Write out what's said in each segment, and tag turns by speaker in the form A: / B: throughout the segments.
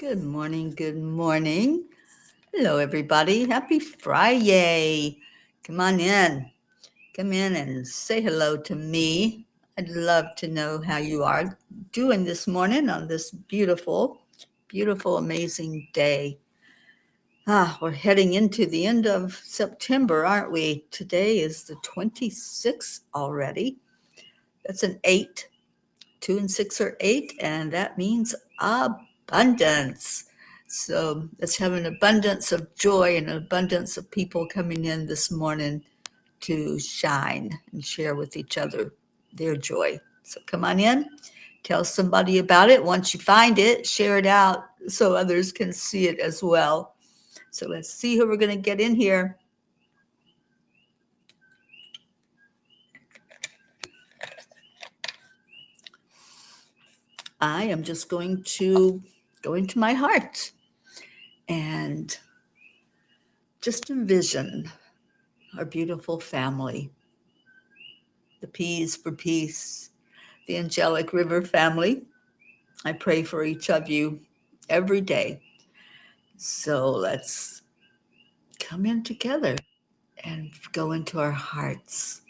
A: Good morning. Good morning. Hello, everybody. Happy Friday. Come on in. Come in and say hello to me. I'd love to know how you are doing this morning on this beautiful, beautiful, amazing day. We're heading into the end of September, aren't we? Today is the 26th already. That's an 8. 2 and 6 are 8, and that means abundance. So let's have an abundance of joy and an abundance of people coming in this morning to shine and share with each other their joy. So come on in, tell somebody about it. Once you find it, share it out so others can see it as well. So let's see who we're going to get in here. I am just going to go into my heart and just envision our beautiful family, the P's for Peace, the Angelic River family. I pray for each of you every day. So let's come in together and go into our hearts.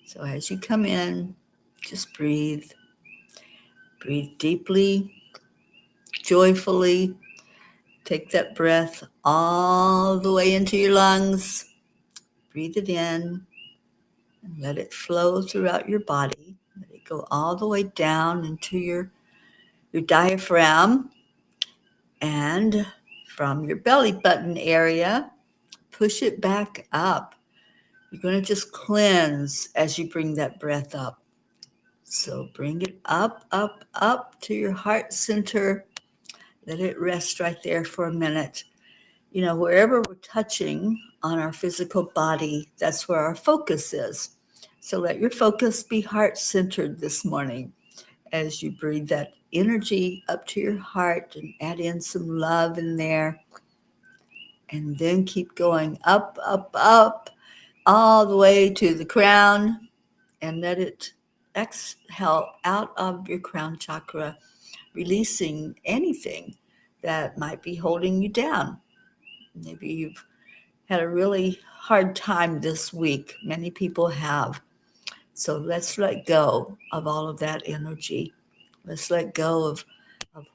A: So as you come in, just breathe. Breathe deeply, joyfully. Take that breath all the way into your lungs. Breathe it in and let it flow throughout your body. Let it go all the way down into your diaphragm, and from your belly button area, push it back up. You're going to just cleanse as you bring that breath up. So bring it up, up, up to your heart center. Let it rest right there for a minute. You know, wherever we're touching on our physical body, that's where our focus is. So let your focus be heart-centered this morning as you breathe that energy up to your heart and add in some love in there. And then keep going up, up, up, all the way to the crown, and let it exhale out of your crown chakra, releasing anything that might be holding you down. Maybe you've had a really hard time this week. Many people have. So let's let go of all of that energy. Let's let go of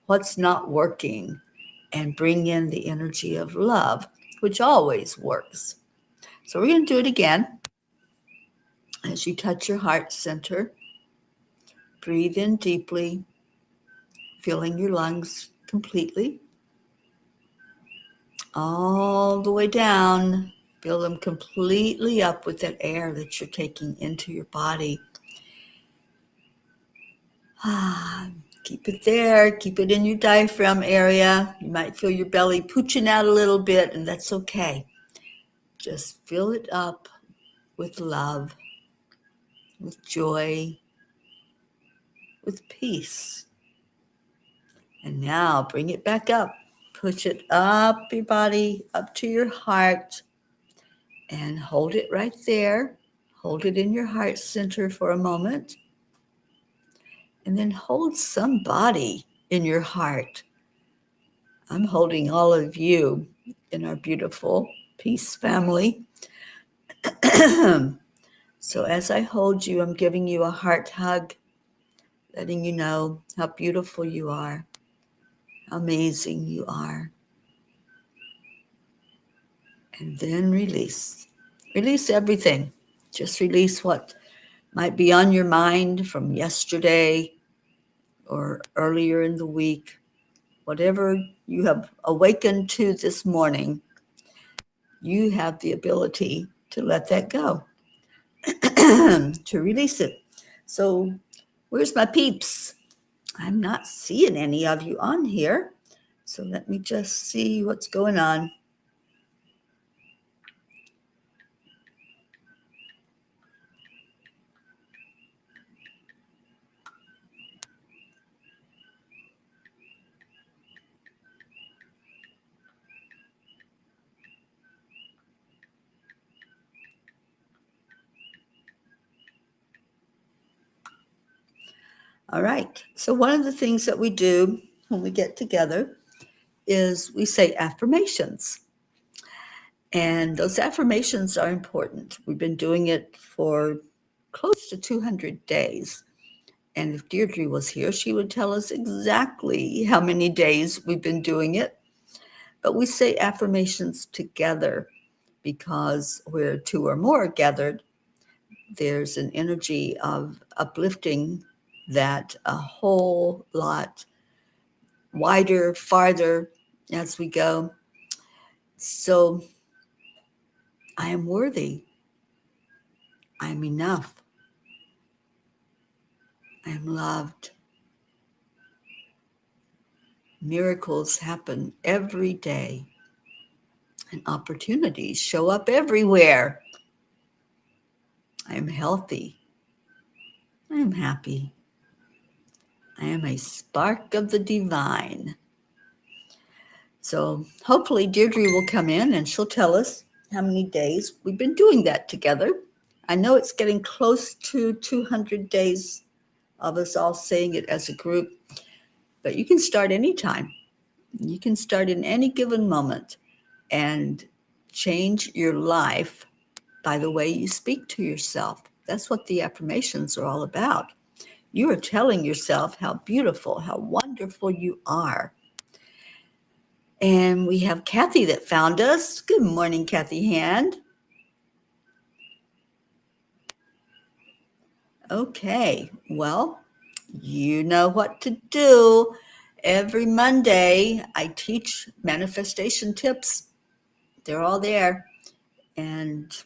A: what's not working and bring in the energy of love, which always works. So we're going to do it again. As you touch your heart center, breathe in deeply, filling your lungs completely. All the way down, fill them completely up with that air that you're taking into your body. Keep it there. Keep it in your diaphragm area. You might feel your belly pooching out a little bit, and that's okay. Just fill it up with love, with joy, with peace. And now bring it back up. Push it up your body, up to your heart, and hold it right there. Hold it in your heart center for a moment. And then hold somebody in your heart. I'm holding all of you in our beautiful peace family. So as I hold you, I'm giving you a heart hug, letting you know how beautiful you are, how amazing you are. And then release. Release everything. Just release what might be on your mind from yesterday or earlier in the week. Whatever you have awakened to this morning, you have the ability to let that go, to release it. So where's my peeps? I'm not seeing any of you on here. So let me just see what's going on. All right. So one of the things that we do when we get together is we say affirmations. And those affirmations are important. We've been doing it for close to 200 days. And if Deirdre was here, she would tell us exactly how many days we've been doing it. But we say affirmations together because where two or more are gathered, there's an energy of uplifting that a whole lot wider, farther as we go. So I am worthy. I am enough. I am loved. Miracles happen every day, and opportunities show up everywhere. I am healthy. I am happy. I am a spark of the divine. So hopefully Deirdre will come in and she'll tell us how many days we've been doing that together. I know it's getting close to 200 days of us all saying it as a group, but you can start anytime. You can start in any given moment and change your life by the way you speak to yourself. That's what the affirmations are all about. You are telling yourself how beautiful, how wonderful you are. And we have Kathy that found us. Good morning, Kathy Hand. Okay, well, you know what to do. Every Monday, I teach manifestation tips. They're all there. And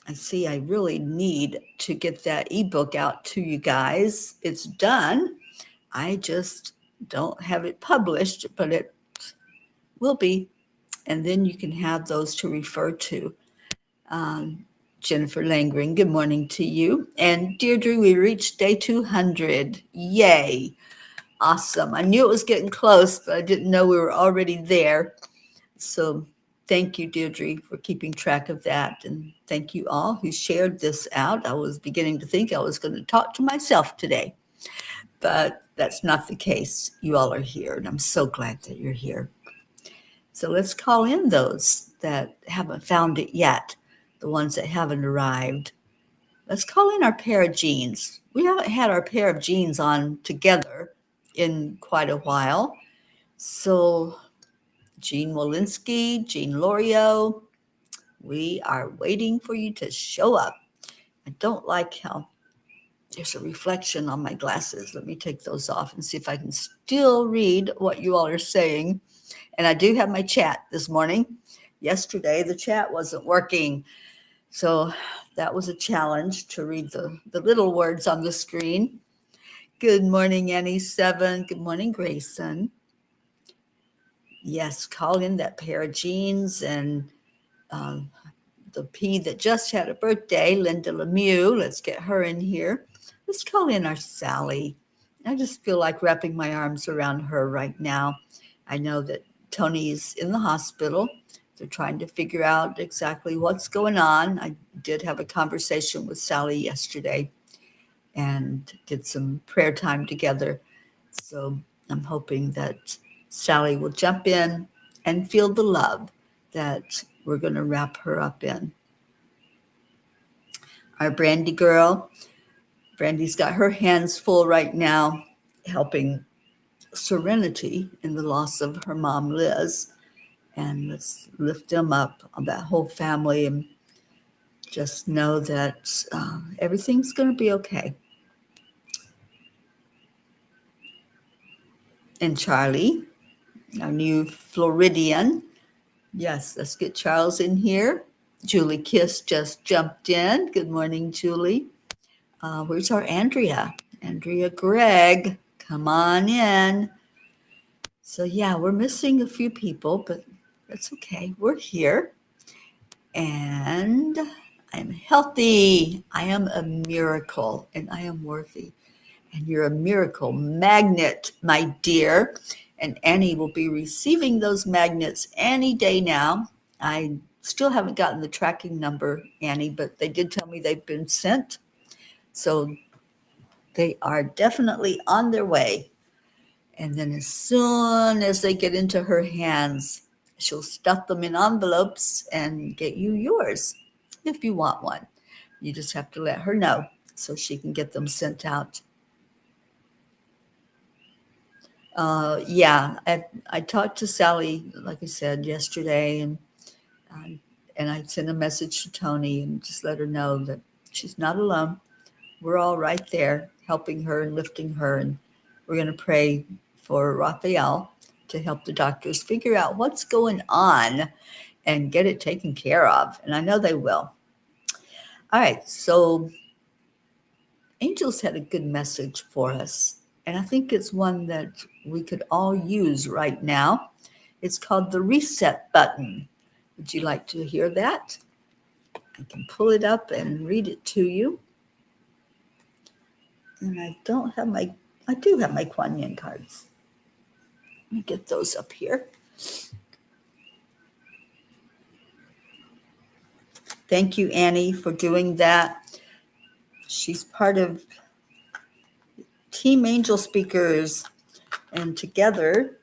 A: I see I really need to get that ebook out to you guys. It's done. I just don't have it published, but it will be. And then you can have those to refer to. Jennifer Langren, good morning to you. And Deirdre, we reached day 200. Yay. Awesome. I knew it was getting close, but I didn't know we were already there. So thank you, Deirdre, for keeping track of that. And thank you all who shared this out. I was beginning to think I was going to talk to myself today, but that's not the case. You all are here, and I'm so glad that you're here. So let's call in those that haven't found it yet, the ones that haven't arrived. Let's call in our pair of jeans. We haven't had our pair of jeans on together in quite a while. So Jean Walensky, Jean Lorio, we are waiting for you to show up. I don't like how there's a reflection on my glasses. Let me take those off and see if I can still read what you all are saying. And I do have my chat this morning. Yesterday, the chat wasn't working. So that was a challenge to read the little words on the screen. Good morning, Annie7. Good morning, Grayson. Yes, call in that pair of jeans and the P that just had a birthday, Linda Lemieux. Let's get her in here. Let's call in our Sally. I just feel like wrapping my arms around her right now. I know that Tony's in the hospital. They're trying to figure out exactly what's going on. I did have a conversation with Sally yesterday and did some prayer time together. So I'm hoping that Sally will jump in and feel the love that we're going to wrap her up in. Our Brandy girl, Brandy's got her hands full right now helping Serenity in the loss of her mom, Liz. And let's lift them up, on that whole family, and just know that everything's going to be okay. And Charlie, our new Floridian. Yes, let's get Charles in here. Julie Kiss just jumped in. Good morning, Julie. Where's our Andrea? Andrea Gregg, come on in. So yeah, we're missing a few people, but that's okay. We're here. And I'm healthy. I am a miracle, and I am worthy. And you're a miracle magnet, my dear. And Annie will be receiving those magnets any day now. I still haven't gotten the tracking number, Annie, but they did tell me they've been sent. So they are definitely on their way. And then as soon as they get into her hands, she'll stuff them in envelopes and get you yours if you want one. You just have to let her know so she can get them sent out. Yeah, I talked to Sally, like I said, yesterday, uh, and I sent a message to Tony and just let her know that she's not alone. We're all right there helping her and lifting her. And we're going to pray for Raphael to help the doctors figure out what's going on and get it taken care of. And I know they will. All right. So Angel's had a good message for us. And I think it's one that we could all use right now. It's called the reset button. Would you like to hear that? I can pull it up and read it to you. And I do have my Kuan Yin cards. Let me get those up here. Thank you, Annie, for doing that. She's part of Team Angel Speakers, and together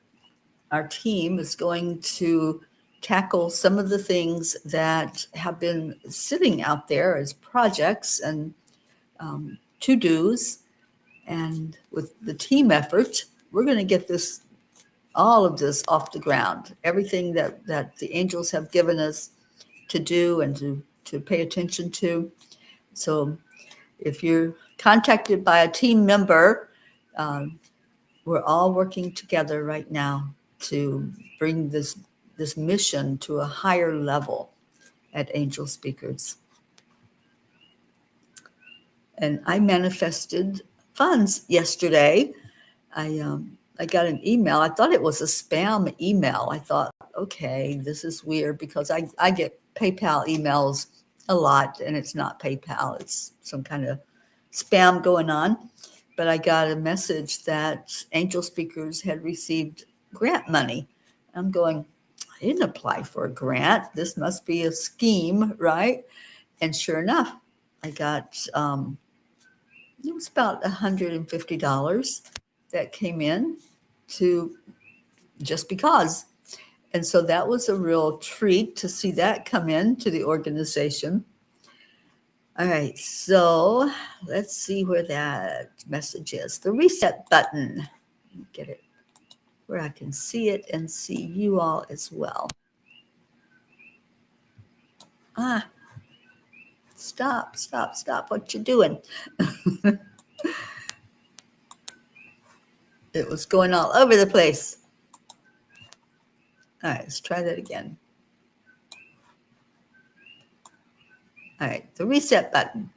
A: our team is going to tackle some of the things that have been sitting out there as projects and to-dos. And with the team effort, we're going to get all of this off the ground. Everything that the angels have given us to do and to pay attention to. So if you're contacted by a team member, we're all working together right now to bring this mission to a higher level at Angel Speakers. And I manifested funds yesterday. I got an email. I thought it was a spam email. I thought, okay, this is weird because I get PayPal emails a lot, and it's not PayPal. It's some kind of spam going on. But I got a message that Angel Speakers had received grant money. I'm going, I didn't apply for a grant. This must be a scheme, right? And sure enough, I got, it was about $150 that came in to just because. And so that was a real treat to see that come in to the organization. All right, so let's see where that message is. The reset button. Let me get it where I can see it and see you all as well. Stop what you're doing. It was going all over the place. All right, let's try that again. All right, the reset button.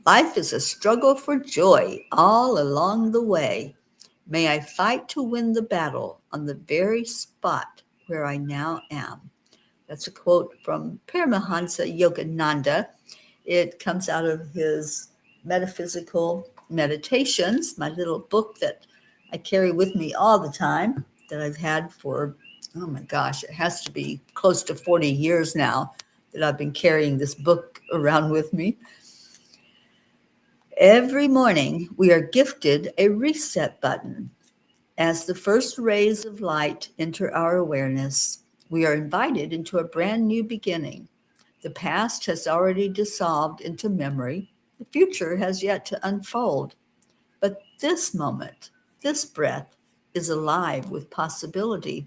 A: Life is a struggle for joy all along the way. May I fight to win the battle on the very spot where I now am. That's a quote from Paramahansa Yogananda. It comes out of his Metaphysical Meditations, my little book that I carry with me all the time, that I've had for, oh my gosh, it has to be close to 40 years now that I've been carrying this book around with me. Every morning, we are gifted a reset button. As the first rays of light enter our awareness, we are invited into a brand new beginning. The past has already dissolved into memory. The future has yet to unfold. But this moment, this breath, is alive with possibility.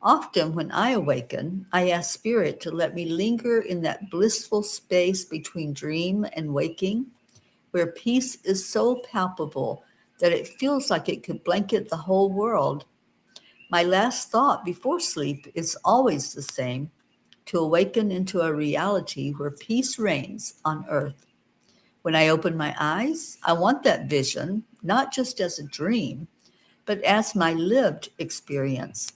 A: Often when I awaken, I ask Spirit to let me linger in that blissful space between dream and waking, where peace is so palpable that it feels like it could blanket the whole world. My last thought before sleep is always the same: to awaken into a reality where peace reigns on earth. When I open my eyes, I want that vision, not just as a dream, but as my lived experience.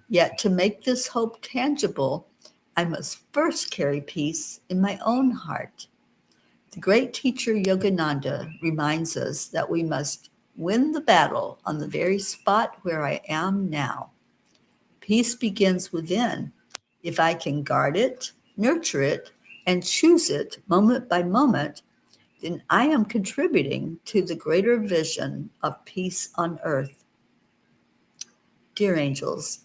A: Yet to make this hope tangible, I must first carry peace in my own heart. The great teacher Yogananda reminds us that we must win the battle on the very spot where I am now. Peace begins within. If I can guard it, nurture it, and choose it moment by moment, then I am contributing to the greater vision of peace on earth. Dear angels,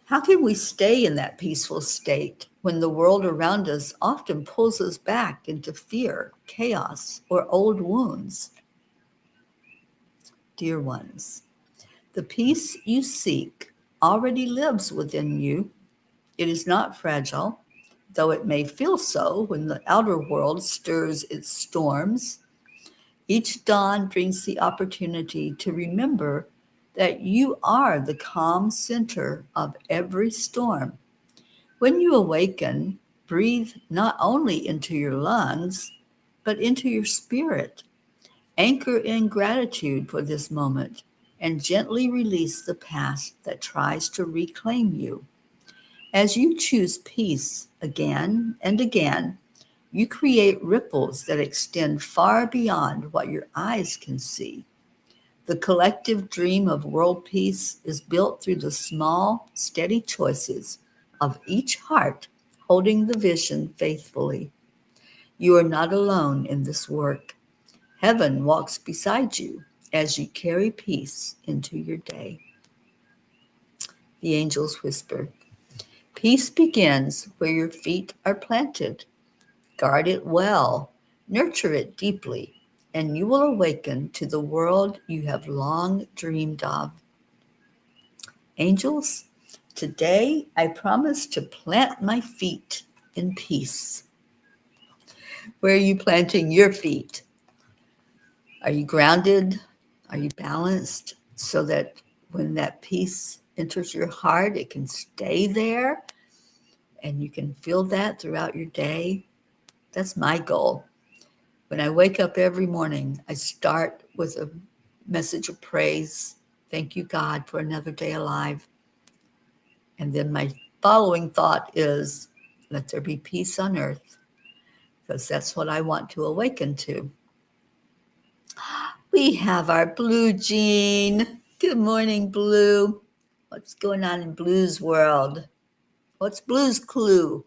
A: how can we stay in that peaceful state when the world around us often pulls us back into fear, chaos, or old wounds? Dear ones, the peace you seek already lives within you. It is not fragile, though it may feel so when the outer world stirs its storms. Each dawn brings the opportunity to remember that you are the calm center of every storm. When you awaken, breathe not only into your lungs, but into your spirit. Anchor in gratitude for this moment and gently release the past that tries to reclaim you. As you choose peace again and again, you create ripples that extend far beyond what your eyes can see. The collective dream of world peace is built through the small, steady choices of each heart holding the vision faithfully. You are not alone in this work. Heaven walks beside you as you carry peace into your day. The angels whisper, peace begins where your feet are planted. Guard it well, nurture it deeply, and you will awaken to the world you have long dreamed of. Angels, today I promise to plant my feet in peace. Where are you planting your feet? Are you grounded? Are you balanced so that when that peace enters your heart, it can stay there and you can feel that throughout your day? That's my goal. When I wake up every morning, I start with a message of praise. Thank you, God, for another day alive. And then my following thought is, let there be peace on earth, because that's what I want to awaken to. We have our Blue Jean. Good morning, Blue. What's going on in Blue's world? What's Blue's clue?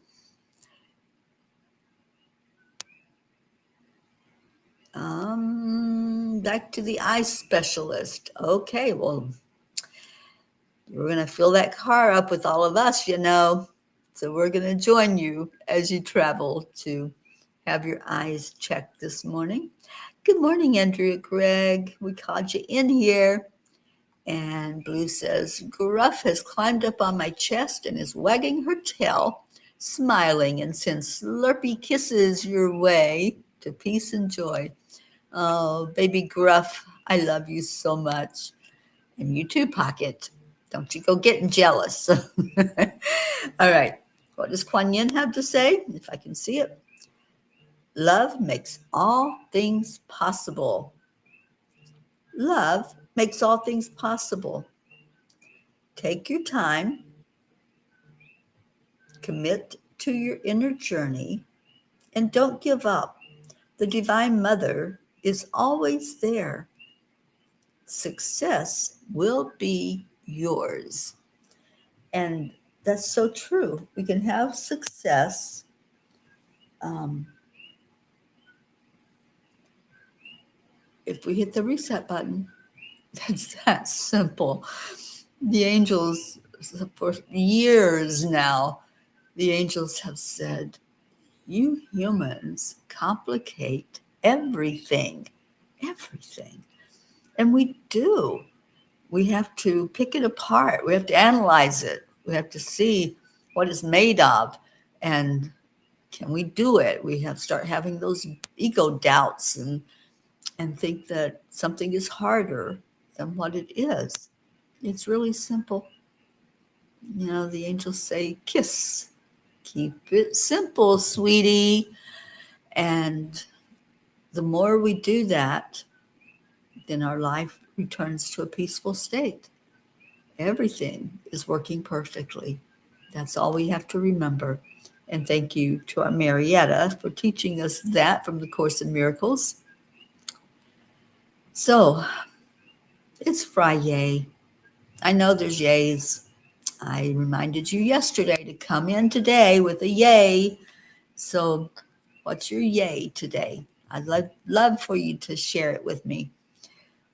A: Back to the eye specialist. Okay, well, we're going to fill that car up with all of us, you know. So we're going to join you as you travel to have your eyes checked this morning. Good morning, Andrea Gregg. We called you in here. And Blue says, Gruff has climbed up on my chest and is wagging her tail, smiling, and sends slurpy kisses your way to peace and joy. Oh, baby Gruff, I love you so much. And you too, Pocket. Don't you go getting jealous. All right. What does Kuan Yin have to say? If I can see it. Love makes all things possible. Love makes all things possible. Take your time. Commit to your inner journey and don't give up. The Divine Mother is always there. Success will be yours. And that's so true. We can have success if we hit the reset button. That's that simple. The angels, for years now, the angels have said, you humans complicate everything, everything. And we do. We have to pick it apart. We have to analyze it. We have to see what it's made of. And can we do it? We have to start having those ego doubts and think that something is harder than what it is. It's really simple. You know, the angels say, kiss. Keep it simple, sweetie. And the more we do that, then our life returns to a peaceful state. Everything is working perfectly. That's all we have to remember. And thank you to our Marietta for teaching us that from the Course in Miracles. So, it's Friday. I know there's yays. I reminded you yesterday to come in today with a yay. So, what's your yay today? I'd love for you to share it with me.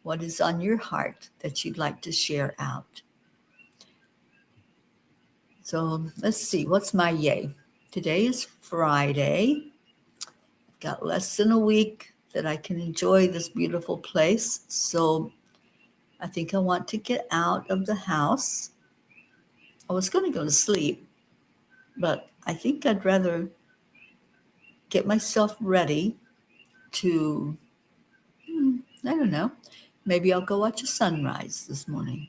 A: What is on your heart that you'd like to share out? So let's see, what's my yay? Today is Friday. Got less than a week that I can enjoy this beautiful place. So I think I want to get out of the house. I was going to go to sleep, but I think I'd rather get myself ready to, I don't know, maybe I'll go watch a sunrise this morning.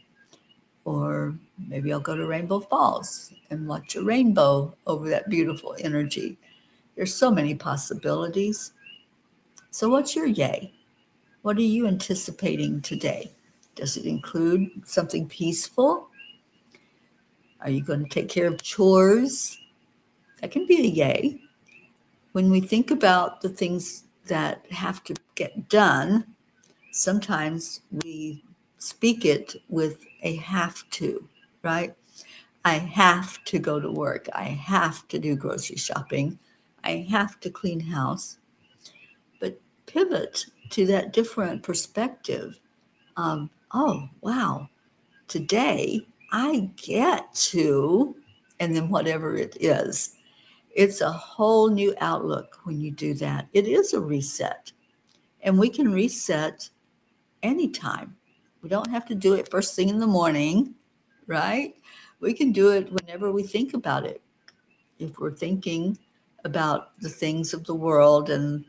A: Or maybe I'll go to Rainbow Falls and watch a rainbow over that beautiful energy. There's so many possibilities. So, what's your yay? What are you anticipating today? Does it include something peaceful? Are you going to take care of chores? That can be a yay. When we think about the things that have to get done, sometimes we speak it with a have to, right? I have to go to work. I have to do grocery shopping. I have to clean house. But pivot to that different perspective of, oh, wow, today I get to, and then whatever it is. It's a whole new outlook when you do that. It is a reset. And we can reset anytime. We don't have to do it first thing in the morning, right? We can do it whenever we think about it. If we're thinking about the things of the world and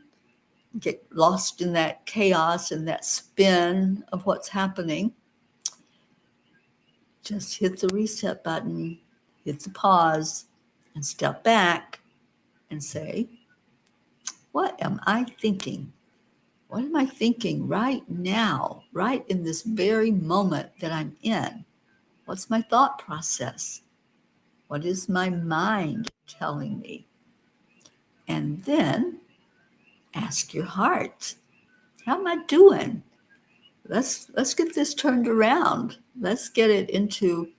A: get lost in that chaos and that spin of what's happening, just hit the reset button, hit the pause, and step back and say, what am I thinking? What am I thinking right now, right in this very moment that I'm in? What's my thought process? What is my mind telling me? And then ask your heart, how am I doing? Let's get this turned around. Let's get it into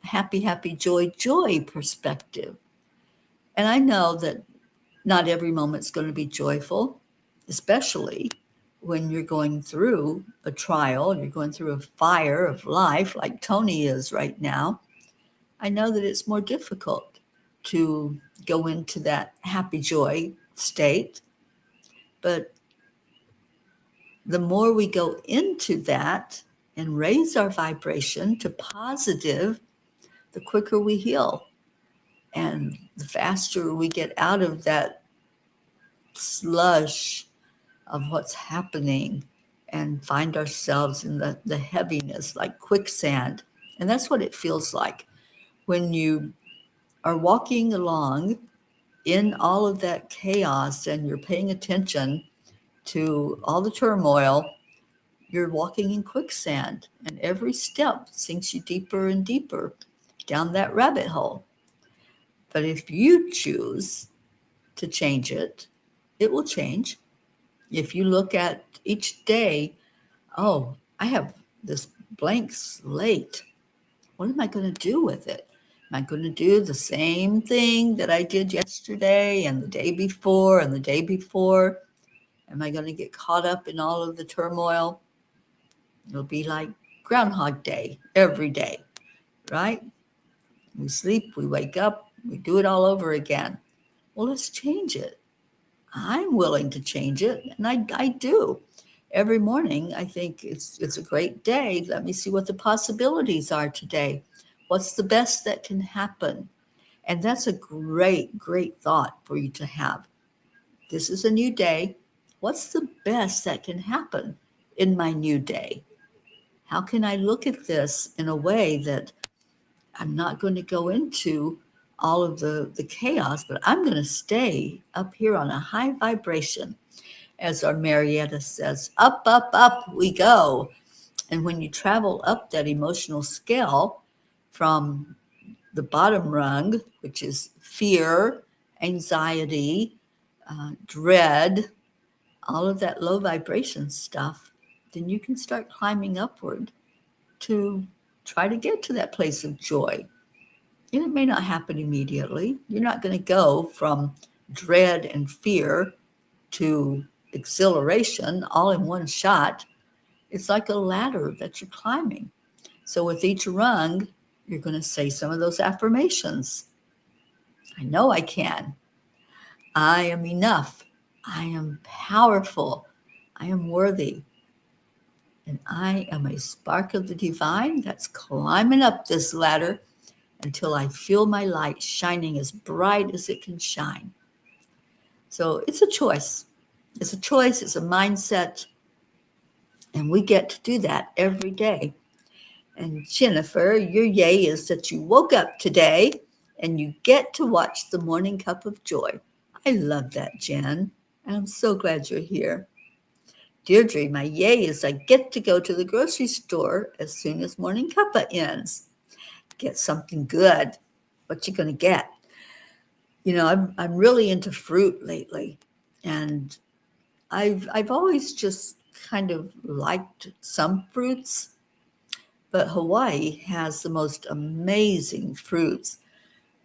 A: a happy, happy, joy perspective. And I know that not every moment's going to be joyful, especially when you're going through a trial, you're going through a fire of life like Tony is right now. I know that it's more difficult to go into that happy joy state, but the more we go into that and raise our vibration to positive, the quicker we heal. And the faster we get out of that slush of what's happening and find ourselves in the heaviness like quicksand. And that's what it feels like when you are walking along in all of that chaos and you're paying attention to all the turmoil. You're walking in quicksand, and every step sinks you deeper and deeper down that rabbit hole. But if you choose to change it, it will change. If you look at each day, oh, I have this blank slate. What am I going to do with it? Am I going to do the same thing that I did yesterday and the day before and the day before? Am I going to get caught up in all of the turmoil? It'll be like Groundhog Day every day, right? We sleep, we wake up, we do it all over again. Well, let's change it. I'm willing to change it, and I do. Every morning, I think it's a great day. Let me see what the possibilities are today. What's the best that can happen? And that's a great, great thought for you to have. This is a new day. What's the best that can happen in my new day? How can I look at this in a way that I'm not going to go into all of the chaos, but I'm going to stay up here on a high vibration? As our Marietta says, up, up, up we go. And when you travel up that emotional scale from the bottom rung, which is fear, anxiety, dread, all of that low vibration stuff, then you can start climbing upward to try to get to that place of joy. And it may not happen immediately. You're not going to go from dread and fear to exhilaration all in one shot. It's like a ladder that you're climbing. So with each rung, you're going to say some of those affirmations. I know I can. I am enough. I am powerful. I am worthy. And I am a spark of the divine that's climbing up this ladder until I feel my light shining as bright as it can shine. So it's a choice. It's a choice. It's a mindset. And we get to do that every day. And Jennifer, your yay is that you woke up today and you get to watch the Morning Cup of Joy. I love that, Jen. And I'm so glad you're here. Deirdre, my yay is I get to go to the grocery store as soon as Morning Cuppa ends. Get something good. What you gonna get? You know, I'm really into fruit lately, and I've always just kind of liked some fruits, but Hawaii has the most amazing fruits.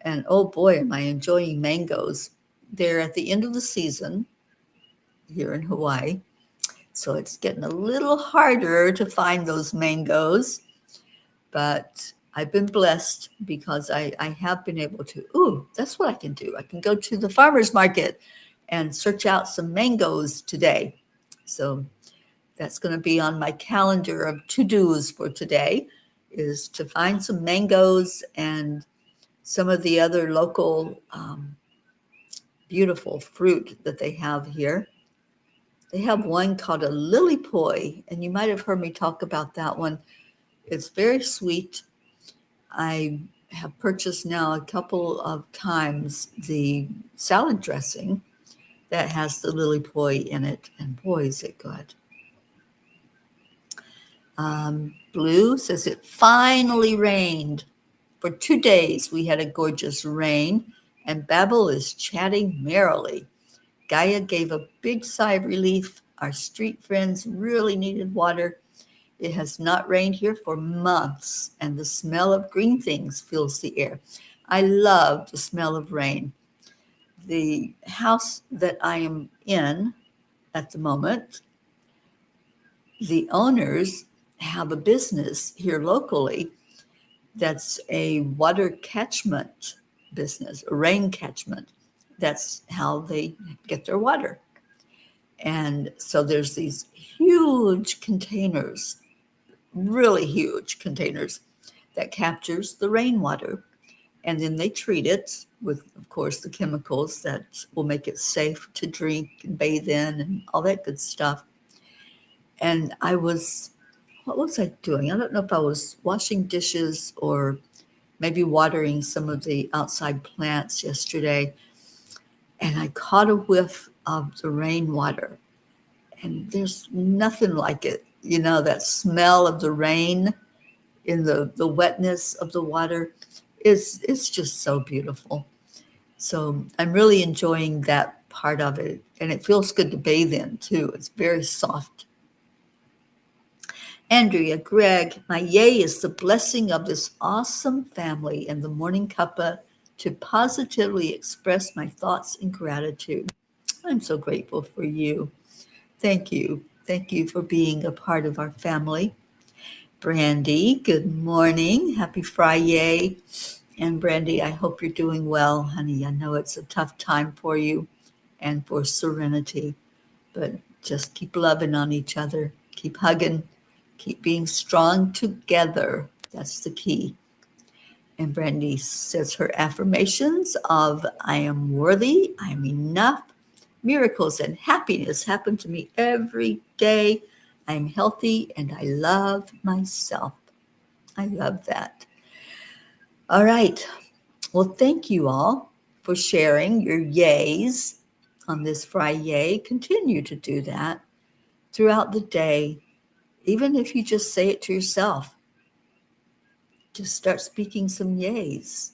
A: And oh boy, am I enjoying mangoes. They're at the end of the season here in Hawaii. So it's getting a little harder to find those mangoes, but I've been blessed because I have been able to, that's what I can do. I can go to the farmer's market and search out some mangoes today. So that's going to be on my calendar of to-dos for today, is to find some mangoes and some of the other local beautiful fruit that they have here. They have one called a lily poi, and you might have heard me talk about that one. It's very sweet. I have purchased now a couple of times the salad dressing that has the lily poi in it, and boy, is it good. Blue says it finally rained. For 2 days, we had a gorgeous rain, and Babel is chatting merrily. Gaia gave a big sigh of relief. Our street friends really needed water. It has not rained here for months, and the smell of green things fills the air. I love the smell of rain. The house that I am in at the moment, the owners have a business here locally that's a water catchment business, a rain catchment. That's how they get their water. And so there's these huge containers, really huge containers that captures the rainwater. And then they treat it with, of course, the chemicals that will make it safe to drink and bathe in and all that good stuff. And what was I doing? I don't know if I was washing dishes or maybe watering some of the outside plants yesterday. And I caught a whiff of the rainwater. And there's nothing like it. You know, that smell of the rain in the wetness of the water it's just so beautiful. So I'm really enjoying that part of it. And it feels good to bathe in too. It's very soft. Andrea, Greg, my yay is the blessing of this awesome family and the Morning Cuppa to positively express my thoughts and gratitude. I'm so grateful for you. Thank you. Thank you for being a part of our family. Brandy, good morning. Happy Friday. And Brandy, I hope you're doing well, honey. I know it's a tough time for you and for Serenity, but just keep loving on each other. Keep hugging. Keep being strong together. That's the key. And Brandy says her affirmations of I am worthy, I am enough, miracles and happiness happen to me every day. I am healthy and I love myself. I love that. All right. Well, thank you all for sharing your yays on this Friday. Continue to do that throughout the day, even if you just say it to yourself. Just start speaking some yays.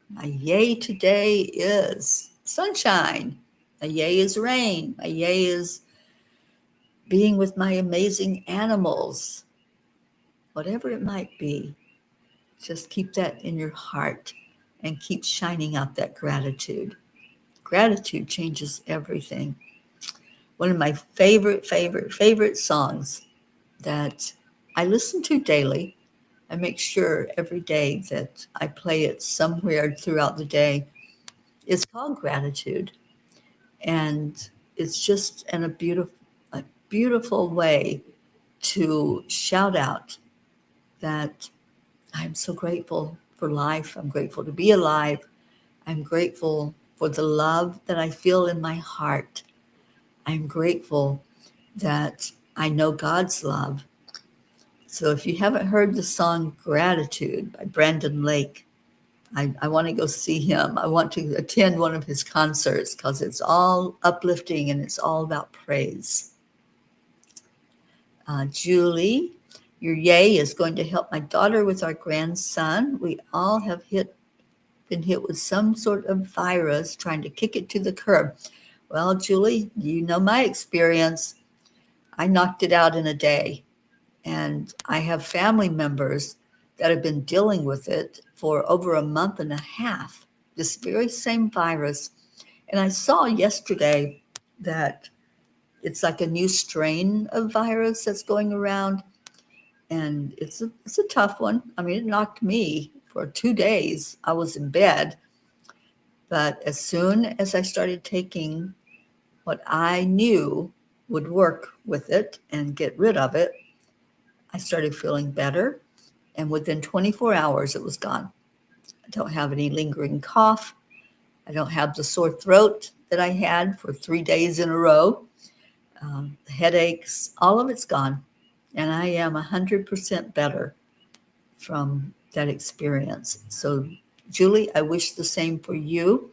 A: My yay today is sunshine. My yay is rain. My yay is being with my amazing animals. Whatever it might be, just keep that in your heart and keep shining out that gratitude. Gratitude changes everything. One of my favorite songs that I listen to daily I make sure every day that I play it somewhere throughout the day. It's called gratitude. And it's just a beautiful way to shout out that I'm so grateful for life. I'm grateful to be alive. I'm grateful for the love that I feel in my heart. I'm grateful that I know God's love. So if you haven't heard the song Gratitude by Brandon Lake, I want to go see him. I want to attend one of his concerts because it's all uplifting and it's all about praise. Julie, your yay is going to help my daughter with our grandson. We all have been hit with some sort of virus trying to kick it to the curb. Well, Julie, you know my experience. I knocked it out in a day. And I have family members that have been dealing with it for over a month and a half, this very same virus. And I saw yesterday that it's like a new strain of virus that's going around. And it's a tough one. I mean, it knocked me for 2 days. I was in bed. But as soon as I started taking what I knew would work with it and get rid of it, I started feeling better. And within 24 hours, it was gone. I don't have any lingering cough. I don't have the sore throat that I had for 3 days in a row. Headaches, all of it's gone. And I am 100% better from that experience. So, Julie, I wish the same for you.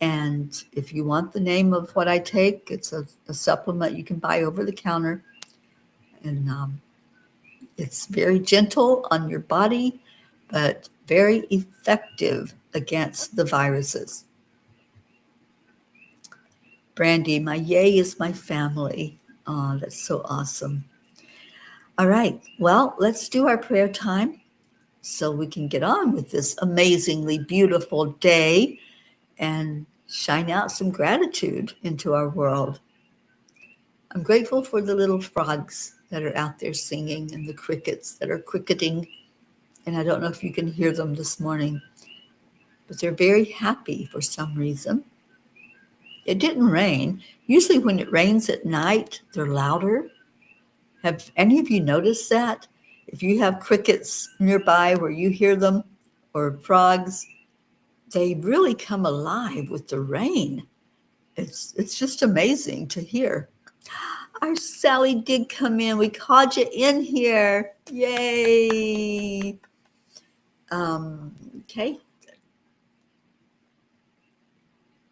A: And if you want the name of what I take, it's a supplement you can buy over the counter. And it's very gentle on your body, but very effective against the viruses. Brandy, my yay is my family. Oh, that's so awesome. All right, well, let's do our prayer time so we can get on with this amazingly beautiful day and shine out some gratitude into our world. I'm grateful for the little frogs that are out there singing and the crickets that are cricketing. And I don't know if you can hear them this morning, but they're very happy for some reason. It didn't rain. Usually when it rains at night, they're louder. Have any of you noticed that? If you have crickets nearby where you hear them, or frogs, they really come alive with the rain. It's just amazing to hear. Our Sally did come in. We called you in here. Yay. Okay.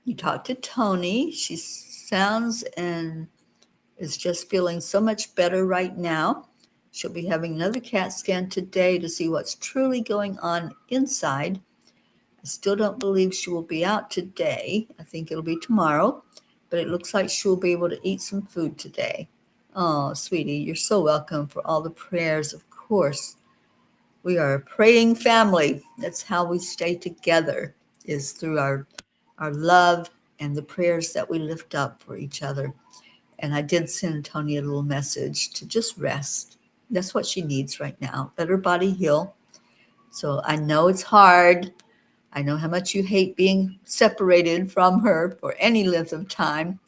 A: You talked to Tony. She sounds and is just feeling so much better right now. She'll be having another CAT scan today to see what's truly going on inside. I still don't believe she will be out today. I think it'll be tomorrow, but it looks like she'll be able to eat some food today. Oh, sweetie, you're so welcome for all the prayers, of course. We are a praying family. That's how we stay together, is through our love and the prayers that we lift up for each other. And I did send Tony a little message to just rest. That's what she needs right now. Let her body heal. So I know it's hard. I know how much you hate being separated from her for any length of time,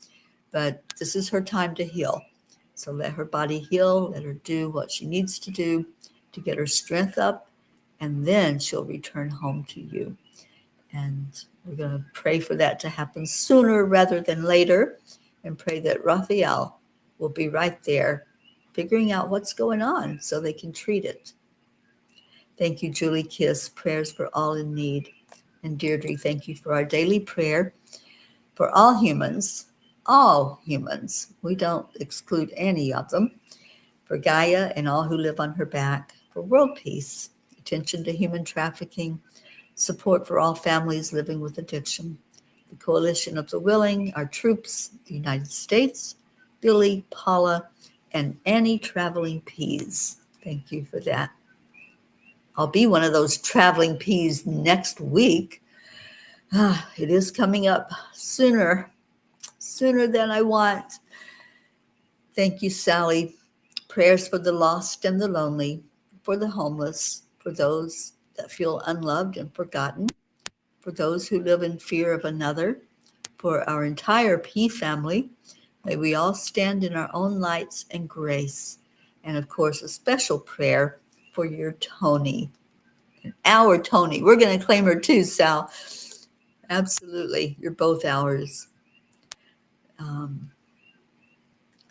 A: but this is her time to heal. So let her body heal. Let her do what she needs to do to get her strength up, and then she'll return home to you. And we're going to pray for that to happen sooner rather than later, and pray that Raphael will be right there figuring out what's going on so they can treat it. Thank you, Julie Kiss. Prayers for all in need. And Deirdre, thank you for our daily prayer for all humans. All humans. We don't exclude any of them. For Gaia and all who live on her back. For world peace. Attention to human trafficking. Support for all families living with addiction. The Coalition of the Willing, our troops, the United States, Billy, Paula, and Annie Traveling Peas. Thank you for that. I'll be one of those traveling peas next week. It is coming up sooner than I want. Thank you, Sally. Prayers for the lost and the lonely, for the homeless, for those that feel unloved and forgotten, for those who live in fear of another, for our entire P family. May we all stand in our own lights and grace. And of course, a special prayer for your Tony, our Tony. We're going to claim her too, Sal. Absolutely. You're both ours.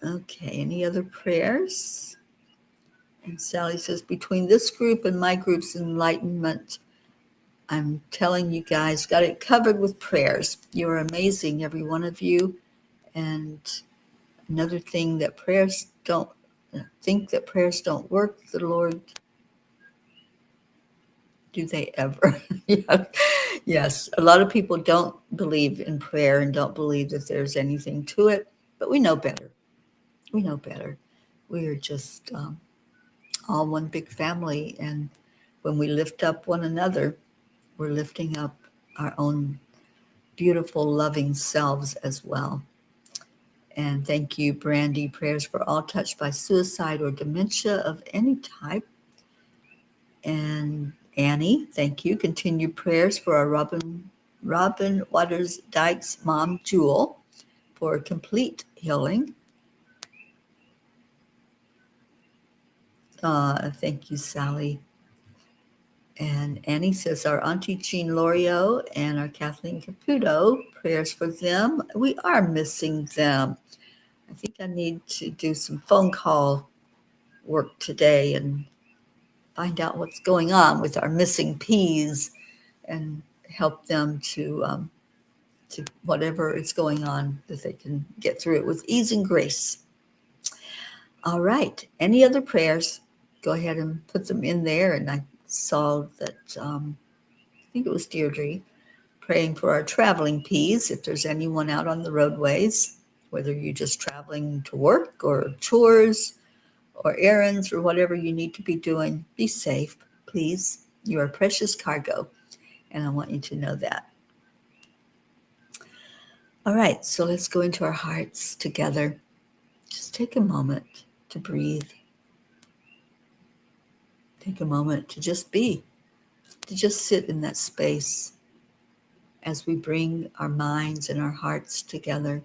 A: Okay, any other prayers? And Sally says, between this group and my group's enlightenment, I'm telling you guys, got it covered with prayers. You're amazing, every one of you. And another thing that prayers don't work, the Lord, do they ever? Yeah. Yes, a lot of people don't believe in prayer and don't believe that there's anything to it, but we know better. We know better. We are just all one big family, and when we lift up one another, we're lifting up our own beautiful, loving selves as well. And thank you, Brandy. Prayers for all touched by suicide or dementia of any type. And Annie, thank you. Continued prayers for our Robin Waters Dyke's mom, Jewel, for complete healing. Thank you, Sally. And Annie says, our Auntie Jean Lorio and our Kathleen Caputo, prayers for them. We are missing them. I think I need to do some phone call work today and find out what's going on with our missing P's and help them to whatever is going on, that they can get through it with ease and grace. All right. Any other prayers? Go ahead and put them in there. And I saw that, I think it was Deirdre, praying for our traveling P's. If there's anyone out on the roadways, whether you're just traveling to work or chores or errands or whatever you need to be doing, be safe, please. You are precious cargo, and I want you to know that. All right, so let's go into our hearts together. Just take a moment to breathe. Take a moment to just be, to just sit in that space as we bring our minds and our hearts together.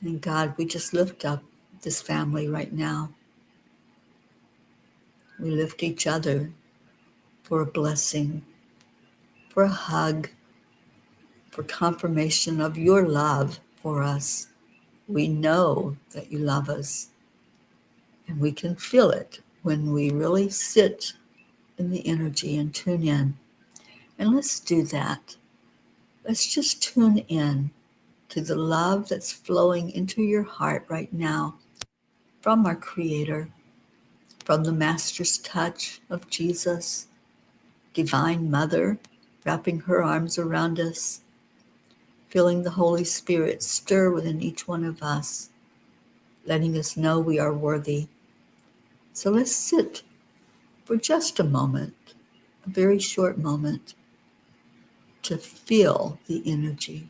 A: And God, we just lift up this family right now. We lift each other for a blessing, for a hug, for confirmation of your love for us. We know that you love us, and we can feel it when we really sit in the energy and tune in. And let's do that. Let's just tune in to the love that's flowing into your heart right now from our Creator, from the Master's touch of Jesus, Divine Mother, wrapping her arms around us, feeling the Holy Spirit stir within each one of us, letting us know we are worthy. So let's sit for just a moment, a very short moment, to feel the energy.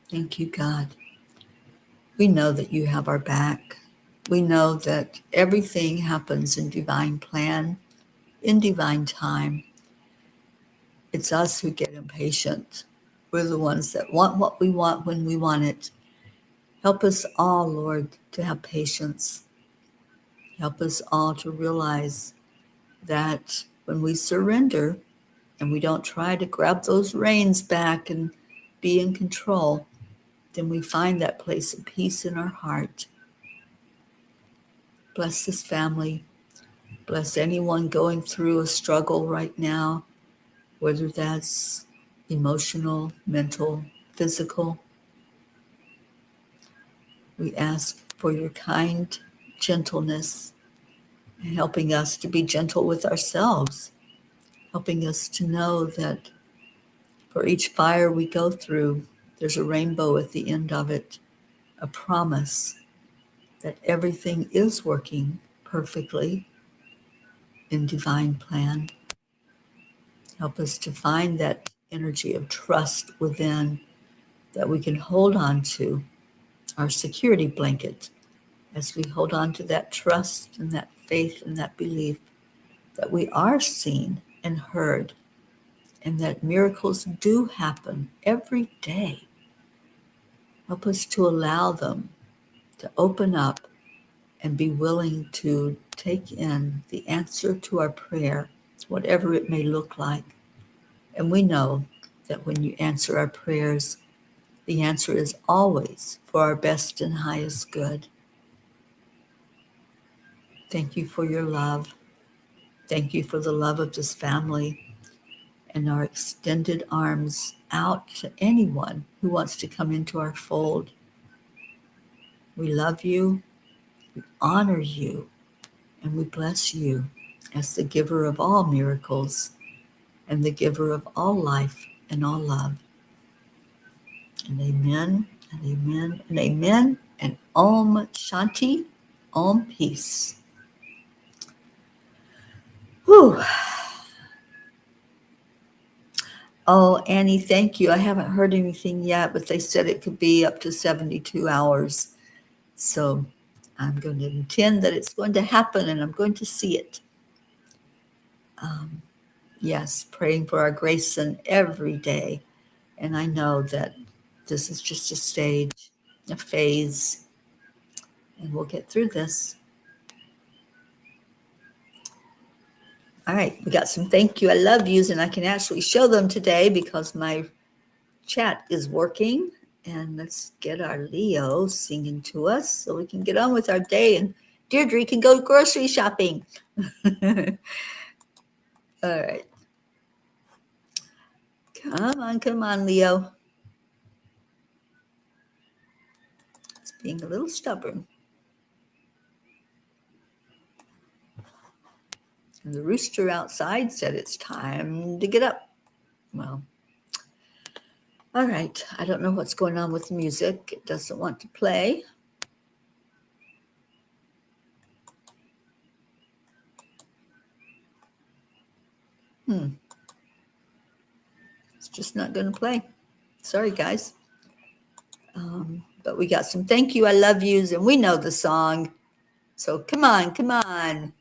A: Thank you, God. We know that you have our back. We know that everything happens in divine plan, in divine time. It's us who get impatient. We're the ones that want what we want when we want it. Help us all, Lord, to have patience. Help us all to realize that when we surrender and we don't try to grab those reins back and be in control, then we find that place of peace in our heart. Bless this family. Bless anyone going through a struggle right now, whether that's emotional, mental, physical. We ask for your kind gentleness, helping us to be gentle with ourselves, helping us to know that For each fire we go through, there's a rainbow at the end of it, a promise that everything is working perfectly in divine plan. Help us to find that energy of trust within that we can hold on to, our security blanket, as we hold on to that trust and that faith and that belief that we are seen and heard and that miracles do happen every day. Help us to allow them to open up and be willing to take in the answer to our prayer, whatever it may look like. And we know that when you answer our prayers, the answer is always for our best and highest good. Thank you for your love. Thank you for the love of this family and our extended arms out to anyone who wants to come into our fold. We love you, we honor you, and we bless you as the giver of all miracles and the giver of all life and all love. And amen, and amen, and amen, and Om Shanti, Om Peace. Whew. Oh, Annie, thank you. I haven't heard anything yet, but they said it could be up to 72 hours. So I'm going to intend that it's going to happen and I'm going to see it. Yes, praying for our Grayson every day. And I know that this is just a stage, a phase, and we'll get through this. All right, we got some thank you, I love yous, and I can actually show them today because my chat is working. And let's get our Leo singing to us so we can get on with our day and Deirdre can go grocery shopping. All right. Come on, Leo. It's being a little stubborn. And the rooster outside said it's time to get up. Well, all right. I don't know what's going on with the music. It doesn't want to play. It's just not going to play. Sorry, guys. But we got some thank you, I love yous, and we know the song. So come on.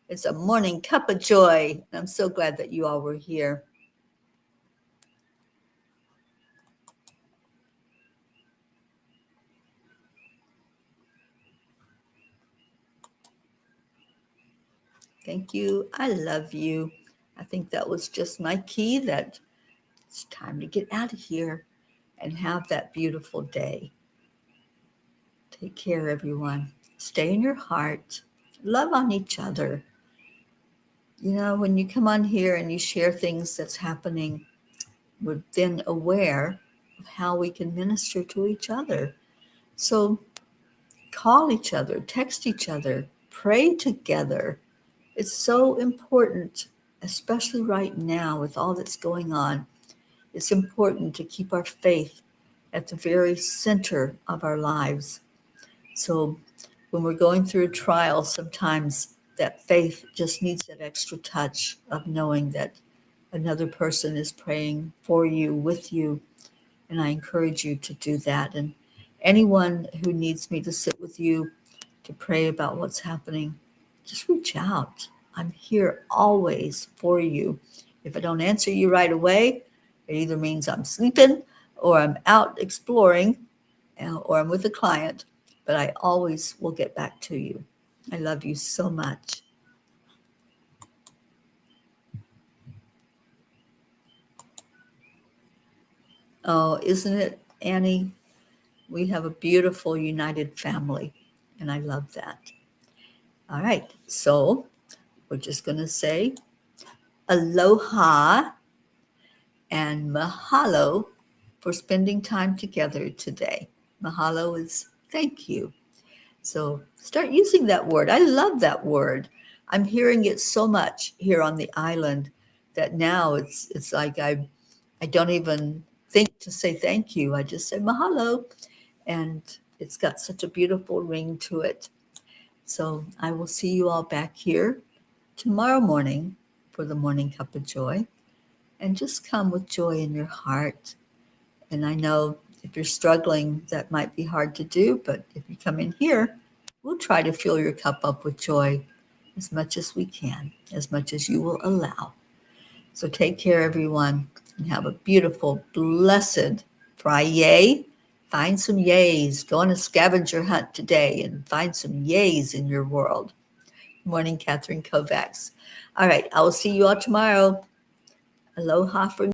A: It's a Morning Cuppa Joy. And I'm so glad that you all were here. Thank you. I love you. I think that was just my key that it's time to get out of here and have that beautiful day. Take care, everyone. Stay in your heart. Love on each other. You know, when you come on here and you share things that's happening, we're then aware of how we can minister to each other. So call each other, text each other, pray together. It's so important, especially right now with all that's going on. It's important to keep our faith at the very center of our lives. So when we're going through a trial, sometimes that faith just needs that extra touch of knowing that another person is praying for you, with you. And I encourage you to do that. And anyone who needs me to sit with you to pray about what's happening, just reach out. I'm here always for you. If I don't answer you right away, it either means I'm sleeping or I'm out exploring or I'm with a client, but I always will get back to you. I love you so much. Oh, isn't it, Annie? We have a beautiful united family, and I love that. All right, so we're just going to say aloha and mahalo for spending time together today. Mahalo is thank you. So start using that word. I love that word. I'm hearing it so much here on the island that now it's like I I don't even think to say thank you. I just say mahalo, and it's got such a beautiful ring to it. So I will see you all back here tomorrow morning for the Morning Cuppa Joy, and just come with joy in your heart. And I know if you're struggling, that might be hard to do, but if you come in here, we'll try to fill your cup up with joy as much as we can, as much as you will allow. So take care, everyone, and have a beautiful, blessed Friday. Find some yays. Go on a scavenger hunt today and find some yays in your world. Morning, Catherine Kovacs. All right, I will see you all tomorrow. Aloha for